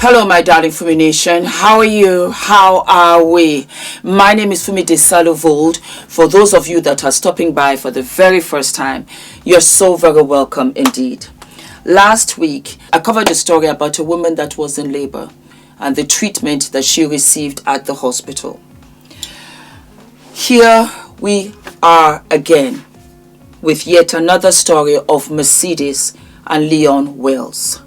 Hello, my darling Fumi Nation. How are you? How are we? My name is Fumidesaluvold. For those of you that are stopping by for the very first time, you're so very welcome indeed. Last week, I covered a story about a woman that was in labor and the treatment that she received at the hospital. Here we are again with yet another story of Mercedes and Leon Wells.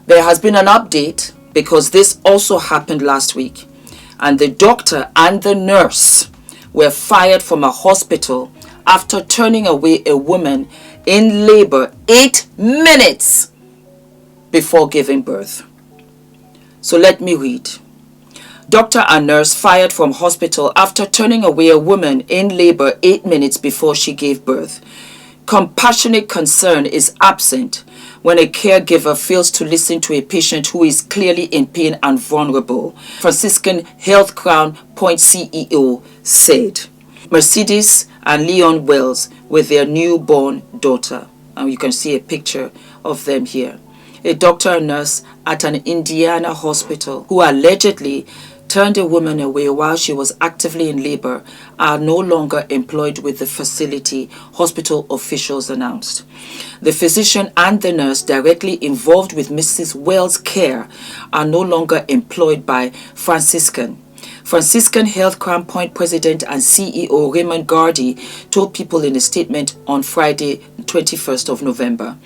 There has been an update because this also happened last week, and the doctor and the nurse were fired from a hospital after turning away a woman in labor 8 minutes before giving birth. So let me read. Doctor and nurse fired from hospital after turning away a woman in labor 8 minutes before she gave birth. Compassionate concern is absent when a caregiver fails to listen to a patient who is clearly in pain and vulnerable, Franciscan Health Crown Point CEO said. Mercedes and Leon Wells with their newborn daughter. And you can see a picture of them here. A doctor and nurse at an Indiana hospital who allegedly turned a woman away while she was actively in labor are no longer employed with the facility, hospital officials announced. The physician and the nurse directly involved with Mrs. Wells' care are no longer employed by Franciscan Health Crown Point President and CEO Raymond Gardy told people in a statement on Friday, 21st of November.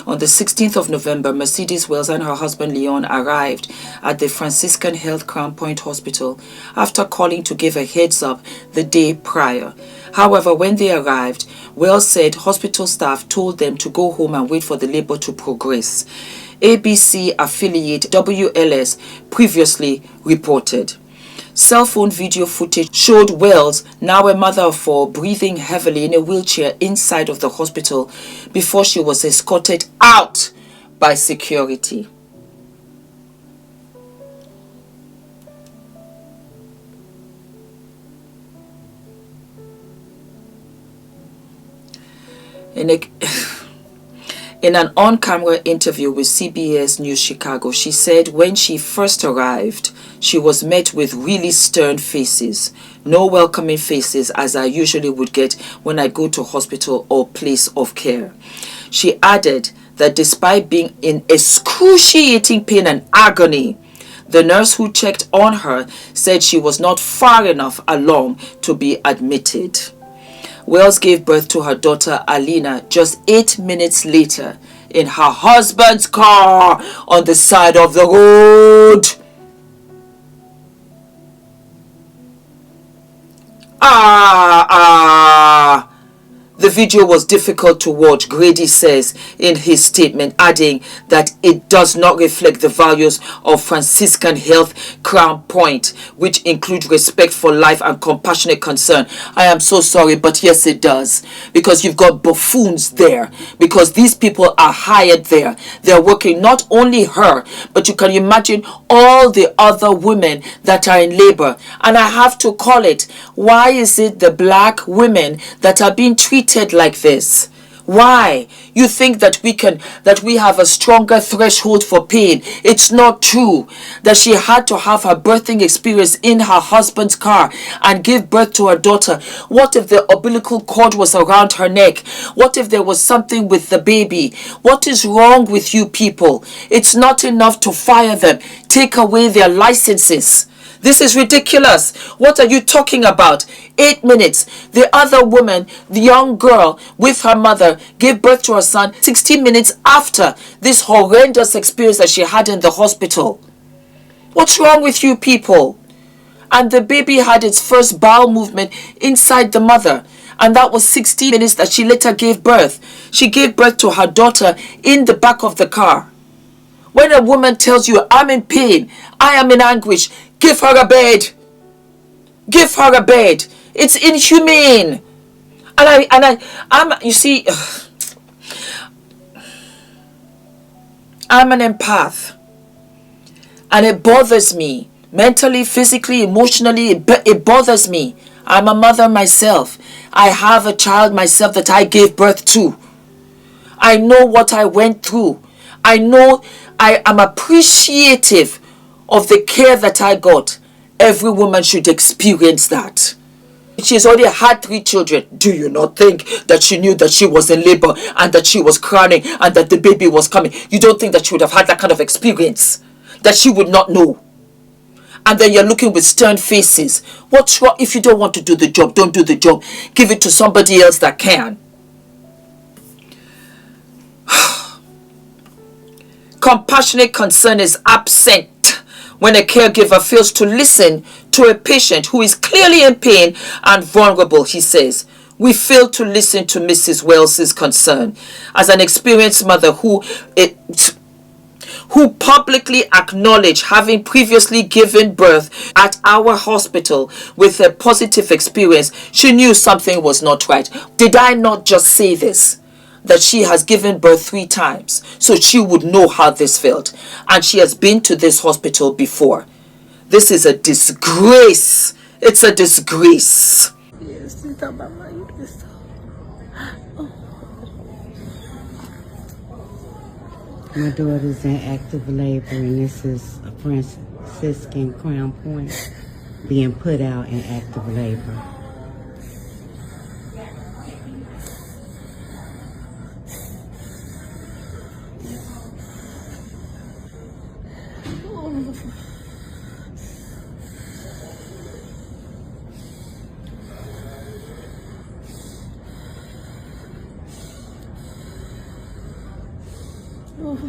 On the 16th of November, Mercedes Wells and her husband Leon arrived at the Franciscan Health Crown Point Hospital after calling to give a heads up the day prior. However, when they arrived, Wells said hospital staff told them to go home and wait for the labor to progress. ABC affiliate WLS previously reported. Cell phone video footage showed Wells, now a mother of four, breathing heavily in a wheelchair inside of the hospital before she was escorted out by security. In an on-camera interview with CBS News Chicago, she said when she first arrived, she was met with really stern faces, no welcoming faces as I usually would get when I go to hospital or place of care. She added that despite being in excruciating pain and agony, the nurse who checked on her said she was not far enough along to be admitted. Wells gave birth to her daughter Alina just 8 minutes later in her husband's car on the side of the road. The video was difficult to watch, Grady says in his statement, adding that it does not reflect the values of Franciscan Health Crown Point, which include respect for life and compassionate concern. I am so sorry, but yes, it does. Because you've got buffoons there. Because these people are hired there. They're working, not only her, but you can imagine all the other women that are in labor. And I have to call it, why is it the black women that are being treated like this? Why? You think that we have a stronger threshold for pain. It's not true that she had to have her birthing experience in her husband's car and give birth to her daughter. What if the umbilical cord was around her neck? What if there was something with the baby? What is wrong with you people? It's not enough to fire them. Take away their licenses. This is ridiculous. What are you talking about? 8 minutes. The other woman, the young girl with her mother, gave birth to her son 16 minutes after this horrendous experience that she had in the hospital. What's wrong with you people? And the baby had its first bowel movement inside the mother. And that was 16 minutes that she later gave birth. She gave birth to her daughter in the back of the car. When a woman tells you, I'm in pain, I am in anguish, give her a bed. Give her a bed. It's inhumane. You see, I'm an empath. And it bothers me. Mentally, physically, emotionally, it bothers me. I'm a mother myself. I have a child myself that I gave birth to. I know what I went through. I know I am appreciative of the care that I got. Every woman should experience that. She's already had 3 children. Do you not think that she knew that she was in labor and that she was crying and that the baby was coming? You don't think that she would have had that kind of experience? That she would not know? And then you're looking with stern faces. What's wrong? If you don't want to do the job, don't do the job. Give it to somebody else that can. Compassionate concern is absent when a caregiver fails to listen to a patient who is clearly in pain and vulnerable, he says. We fail to listen to Mrs. Wells's concern. As an experienced mother who publicly acknowledged having previously given birth at our hospital with a positive experience, she knew something was not right. Did I not just say this? That she has given birth 3 times, so she would know how this felt. And she has been to this hospital before. This is a disgrace. It's a disgrace. Yes, my daughter's in active labor, and this is a Franciscan Crown Point being put out in active labor.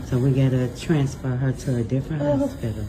So we gotta transfer her to a different hospital.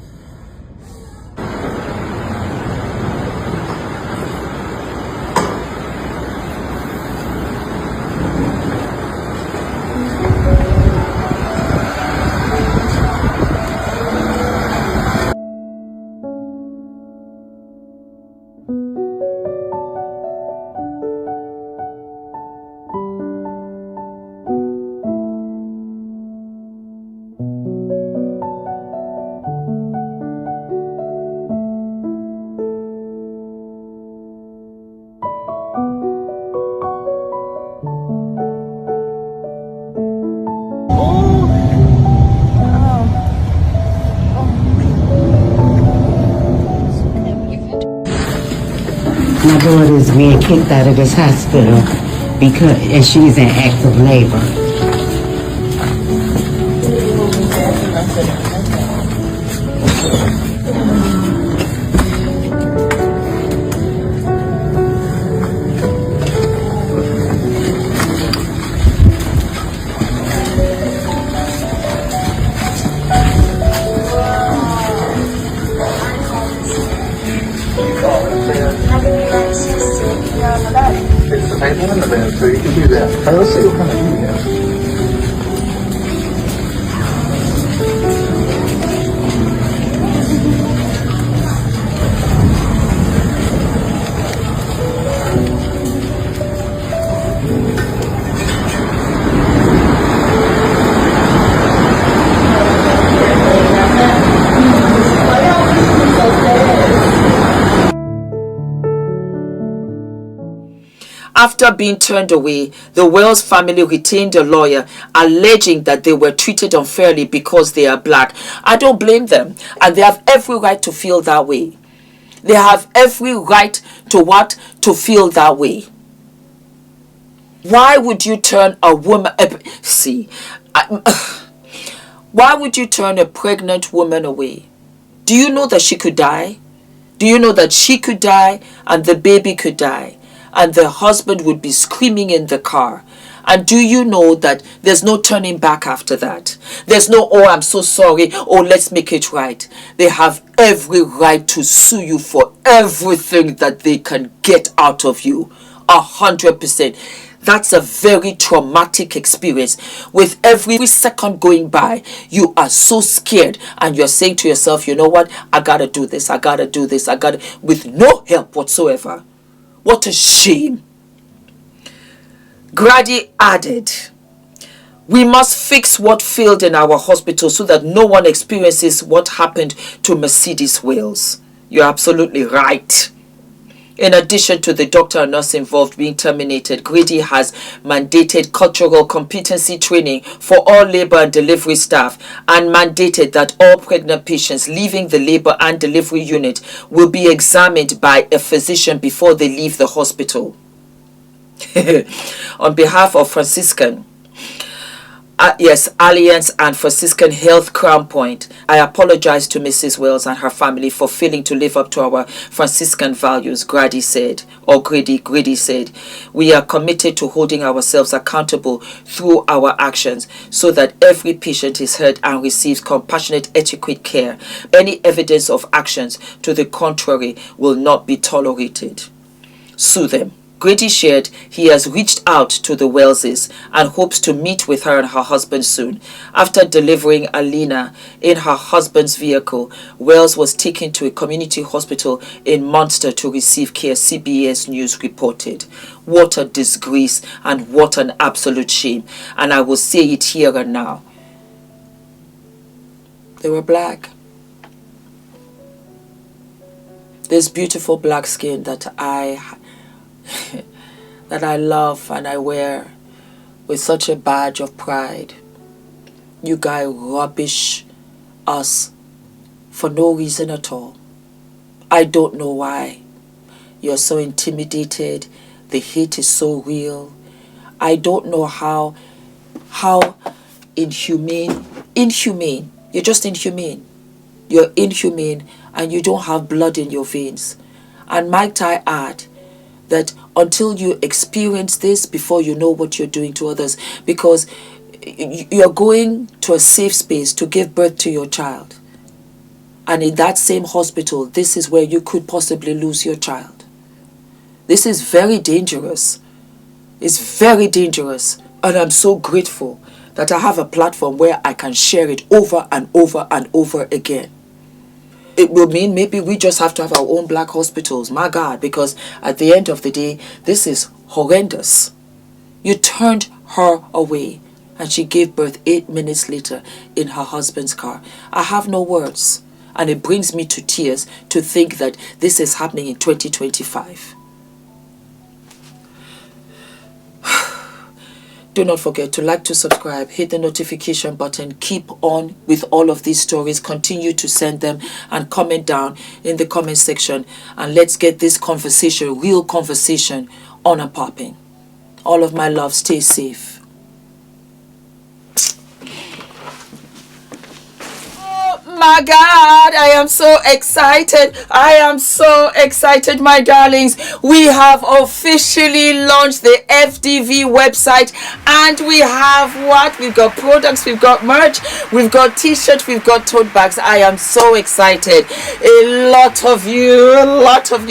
My daughter is being kicked out of this hospital and she's in active labor. So you can do that. Let's see what kind of you have. After being turned away, the Wells family retained a lawyer alleging that they were treated unfairly because they are black. I don't blame them, and they have every right to feel that way. They have every right to what? To feel that way. Why would you turn a woman... Why would you turn a pregnant woman away? Do you know that she could die? Do you know that she could die and the baby could die? And the husband would be screaming in the car. And do you know that there's no turning back after that? There's no, oh, I'm so sorry. Oh, let's make it right. They have every right to sue you for everything that they can get out of you. 100%. That's a very traumatic experience. With every second going by, you are so scared. And you're saying to yourself, you know what? I gotta do this. I gotta do this. With no help whatsoever. What a shame. Grady added, we must fix what failed in our hospital so that no one experiences what happened to Mercedes Wales. You're absolutely right. In addition to the doctor and nurse involved being terminated, Grady has mandated cultural competency training for all labor and delivery staff and mandated that all pregnant patients leaving the labor and delivery unit will be examined by a physician before they leave the hospital. On behalf of Alliance and Franciscan Health Crown Point, I apologize to Mrs. Wells and her family for failing to live up to our Franciscan values, Grady said. We are committed to holding ourselves accountable through our actions so that every patient is heard and receives compassionate, adequate care. Any evidence of actions to the contrary will not be tolerated. Sue them. Grady shared he has reached out to the Wellses and hopes to meet with her and her husband soon. After delivering Alina in her husband's vehicle, Wells was taken to a community hospital in Munster to receive care, CBS News reported. What a disgrace and what an absolute shame. And I will say it here and now. They were black. This beautiful black skin that I love and I wear with such a badge of pride. You guys rubbish us for no reason at all. I don't know why. You're so intimidated. The hate is so real. I don't know how inhumane. You're just inhumane. You're inhumane and you don't have blood in your veins. And might I add that until you experience this before you know what you're doing to others, because you're going to a safe space to give birth to your child, and in that same hospital, this is where you could possibly lose your child. This is very dangerous. It's very dangerous, and I'm so grateful that I have a platform where I can share it over and over and over again. It will mean maybe we just have to have our own black hospitals, my God, because at the end of the day, this is horrendous. You turned her away and she gave birth 8 minutes later in her husband's car. I have no words, and it brings me to tears to think that this is happening in 2025. Do not forget to like, to subscribe, hit the notification button. Keep on with all of these stories. Continue to send them and comment down in the comment section. And let's get this conversation, real conversation, on and popping. All of my love. Stay safe. My God, I am so excited. I am so excited, my darlings. We have officially launched the FDV website, and we have what? We've got products, we've got merch, we've got t-shirts, we've got tote bags. I am so excited. A lot of you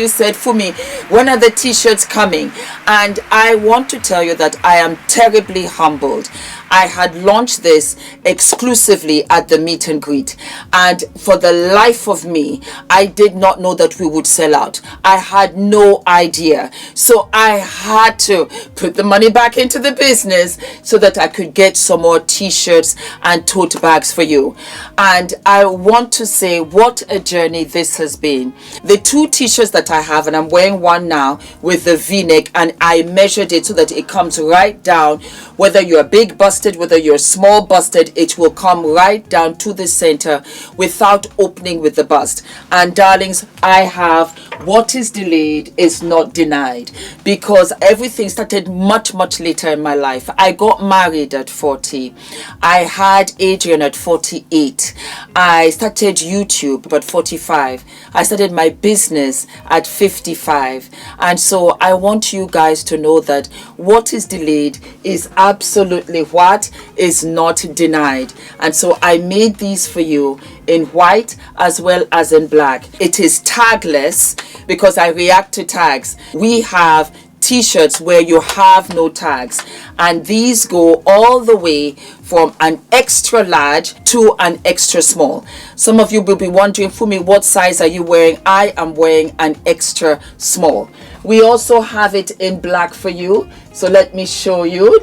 said, Fumi, when are the t-shirts coming? And I want to tell you that I am terribly humbled. I had launched this exclusively at the meet and greet, and for the life of me, I did not know that we would sell out. I had no idea. So I had to put the money back into the business so that I could get some more t-shirts and tote bags for you. And I want to say what a journey this has been. The 2 t-shirts that I have, and I'm wearing one now with the v-neck, and I measured it so that it comes right down. Whether you're big busted, whether you're small busted, it will come right down to the center without opening with the bust. And darlings, I have what is delayed is not denied, because everything started much later in my life. I got married at 40. I had Adrian at 48. I started YouTube at 45. I started my business at 55. And so I want you guys to know that what is delayed is absolutely what is not denied. And so I made these for you in white as well as in black. It is tagless because I react to tags. We have t-shirts where you have no tags, and these go all the way from an extra large to an extra small. Some of you will be wondering, Fumi, what size are you wearing? I am wearing an extra small. We also have it in black for you, so let me show you.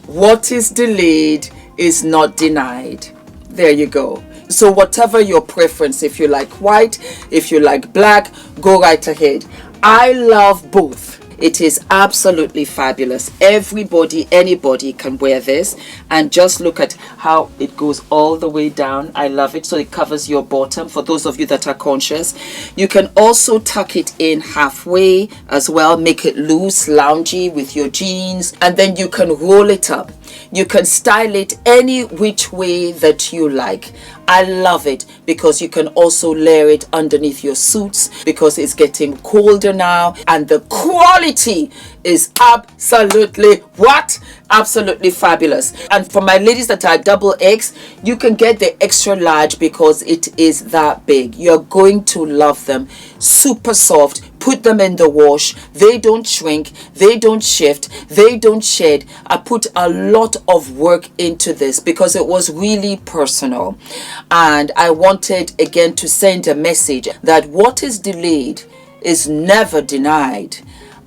What is delayed is not denied. There you go. So whatever your preference, if you like white, if you like black, go right ahead. I love both. It is absolutely fabulous. Everybody, anybody can wear this. And just look at how it goes all the way down. I love it. So it covers your bottom for those of you that are conscious. You can also tuck it in halfway as well. Make it loose, loungy with your jeans. And then you can roll it up. You can style it any which way that you like. I love it because you can also layer it underneath your suits because it's getting colder now, and the quality is absolutely what? Absolutely fabulous. And for my ladies that are double X, you can get the extra large because it is that big. You're going to love them. Super soft. Put them in the wash. They don't shrink. They don't shift. They don't shed. I put a lot of work into this because it was really personal. And I wanted again to send a message that what is delayed is never denied.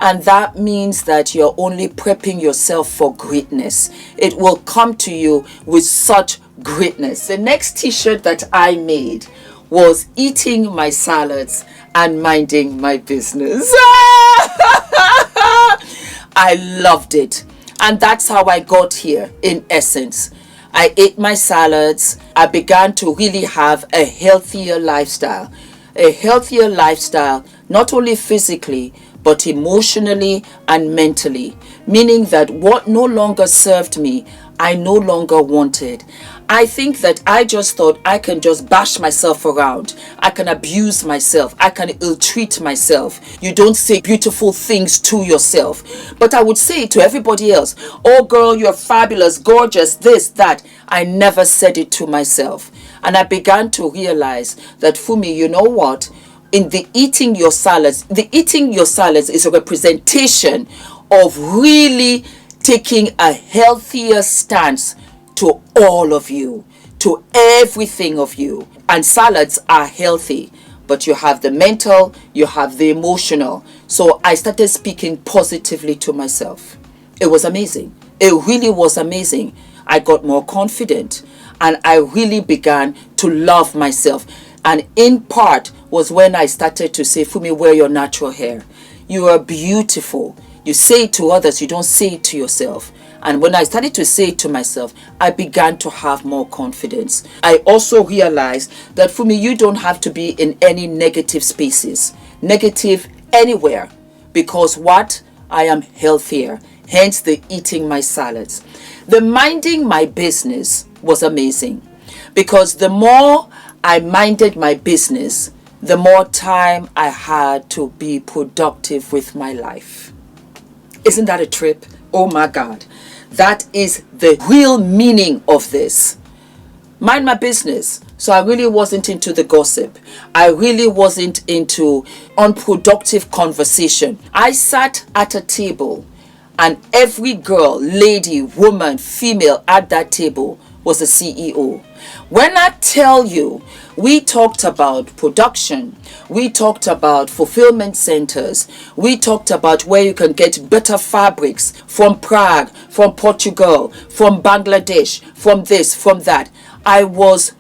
And that means that you're only prepping yourself for greatness. It will come to you with such greatness. The next t-shirt that I made was eating my salads and minding my business. I loved it. And that's how I got here in essence. I ate my salads. I began to really have a healthier lifestyle. A healthier lifestyle, not only physically, but emotionally and mentally. Meaning that what no longer served me, I no longer wanted. I think that I just thought I can just bash myself around. I can abuse myself. I can ill-treat myself. You don't say beautiful things to yourself. But I would say it to everybody else. Oh girl, you're fabulous, gorgeous, this, that. I never said it to myself. And I began to realize that Fumi, you know what? In the eating your salads is a representation of really taking a healthier stance to all of you, to everything of you. And salads are healthy, but you have the mental, you have the emotional. So I started speaking positively to myself. It was amazing. It really was amazing. I got more confident and I really began to love myself. And in part was when I started to say, Fumi, wear your natural hair. You are beautiful. You say it to others, you don't say it to yourself. And when I started to say it to myself, I began to have more confidence. I also realized that for me, you don't have to be in any negative spaces, negative anywhere, because what? I am healthier. Hence the eating my salads. The minding my business was amazing because the more I minded my business, the more time I had to be productive with my life. Isn't that a trip? Oh my God. That is the real meaning of this. Mind my business. So I really wasn't into the gossip. I really wasn't into unproductive conversation. I sat at a table and every girl, lady, woman, female at that table was a CEO. When I tell you, we talked about production, we talked about fulfillment centers, we talked about where you can get better fabrics from Prague, from Portugal, from Bangladesh, from this, from that. I was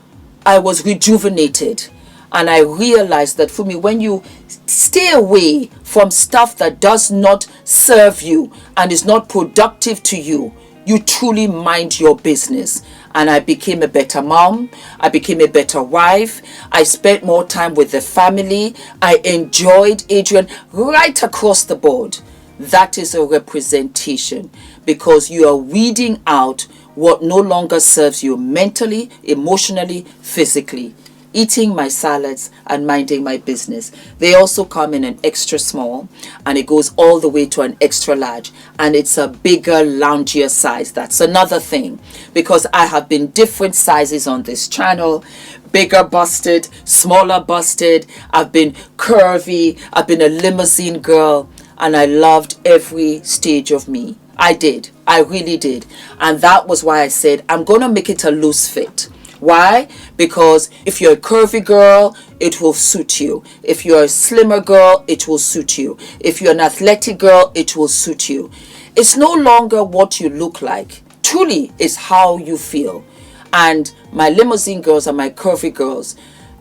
rejuvenated. And I realized that for me, when you stay away from stuff that does not serve you and is not productive to you, you truly mind your business. And I became a better mom. I became a better wife. I spent more time with the family. I enjoyed Adrian right across the board. That is a representation because you are weeding out what no longer serves you mentally, emotionally, physically. Eating my salads and minding my business. They also come in an extra small and it goes all the way to an extra large, and it's a bigger, loungier size. That's another thing because I have been different sizes on this channel. Bigger busted, smaller busted. I've been curvy. I've been a limousine girl, and I loved every stage of me. I did. I really did. And that was why I said I'm going to make it a loose fit. Why? Because if you're a curvy girl, it will suit you. If you're a slimmer girl, it will suit you. If you're an athletic girl, it will suit you. It's no longer what you look like. Truly, it's how you feel. and my limousine girls and my curvy girls.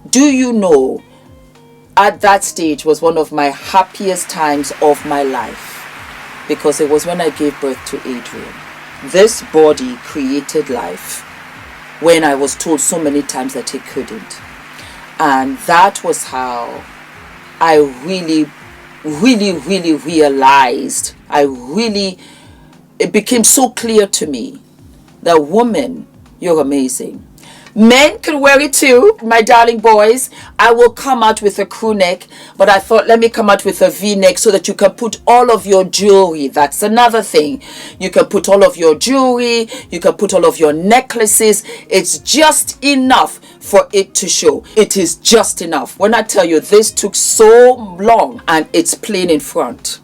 Do you know, at that stage was one of my happiest times of my life, because it was when I gave birth to Adrian. This body created life when I was told so many times that it couldn't. And that was how I really realized, it became so clear to me that, woman, you're amazing. Men can wear it too, my darling boys. I will come out with a crew neck, but I thought, let me come out with a V-neck so that you can put all of your jewelry. That's another thing. You can put all of your jewelry, you can put all of your necklaces. It's just enough for it to show. It is just enough. When I tell you, this took so long, and it's plain in front,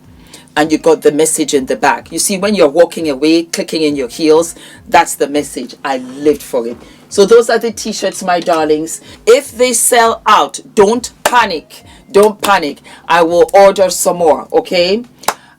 and you got the message in the back. You see, when you're walking away, clicking in your heels, that's the message. I lived for it. So those are the t-shirts, my darlings. If they sell out, don't panic. Don't panic. I will order some more, okay?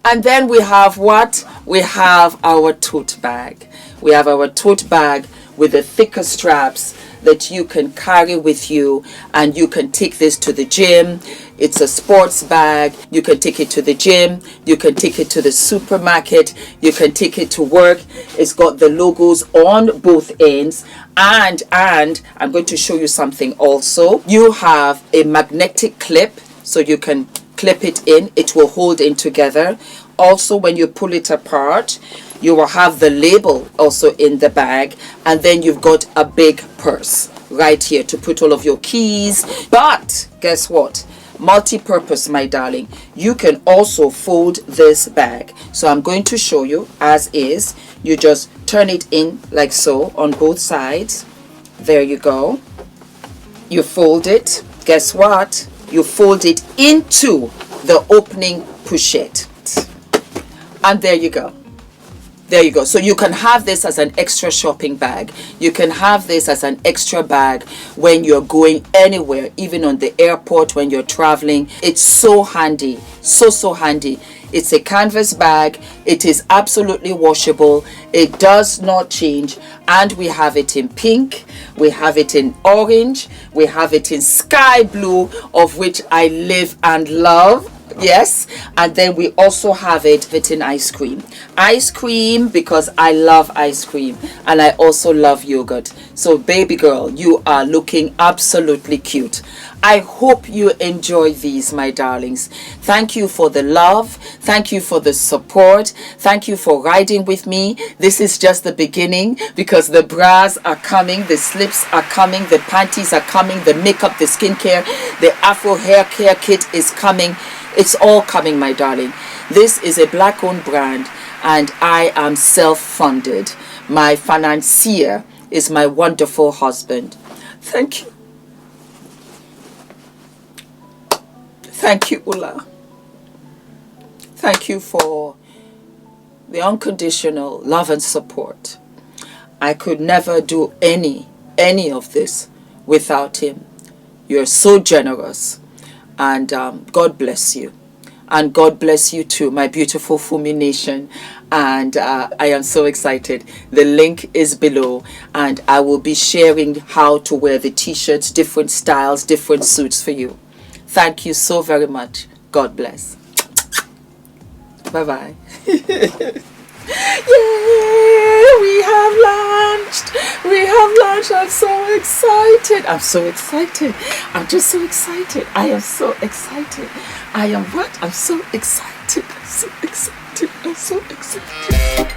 And then we have what? We have our tote bag. We have our tote bag with the thicker straps that you can carry with you, and you can take this to the gym. It's a sports bag. You can take it to the gym. You can take it to the supermarket. You can take it to work. It's got the logos on both ends. And I'm going to show you something also. You have a magnetic clip, so you can clip it in. It will hold in together. Also, when you pull it apart, you will have the label also in the bag, and then you've got a big purse right here to put all of your keys. But guess what? Multi-purpose, my darling. You can also fold this bag. So I'm going to show you as is. You just turn it in like so on both sides. There you go. You fold it. Guess what? You fold it into the opening pochette. And there you go. There you go. So you can have this as an extra shopping bag. You can have this as an extra bag when you're going anywhere, even on the airport, when you're traveling. It's so handy. So handy. It's a canvas bag. It is absolutely washable. It does not change. And we have it in pink. We have it in orange. We have it in sky blue, of which I live and love. Yes, and then we also have it in ice cream, because I love ice cream, and I also love yogurt. So baby girl, you are looking absolutely cute. I hope you enjoy these, my darlings. Thank you for the love. Thank you for the support. Thank you for riding with me. This is just the beginning, because the bras are coming, the slips are coming, the panties are coming, the makeup, the skincare, the Afro hair care kit is coming. It's all coming, my darling. This is a black-owned brand, and I am self-funded. My financier is my wonderful husband. Thank you. Thank you, Ula. Thank you for the unconditional love and support. I could never do any of this without him. You're so generous. And God bless you. And God bless you too, my beautiful Fumi Nation. And I am so excited. The link is below. And I will be sharing how to wear the t-shirts, different styles, different suits for you. Thank you so very much. God bless. Bye-bye. Yay! We have launched. We have launched. I'm so excited. I'm so excited. I'm just so excited. I am so excited. I am what? I'm so excited. I'm so excited. I'm so excited.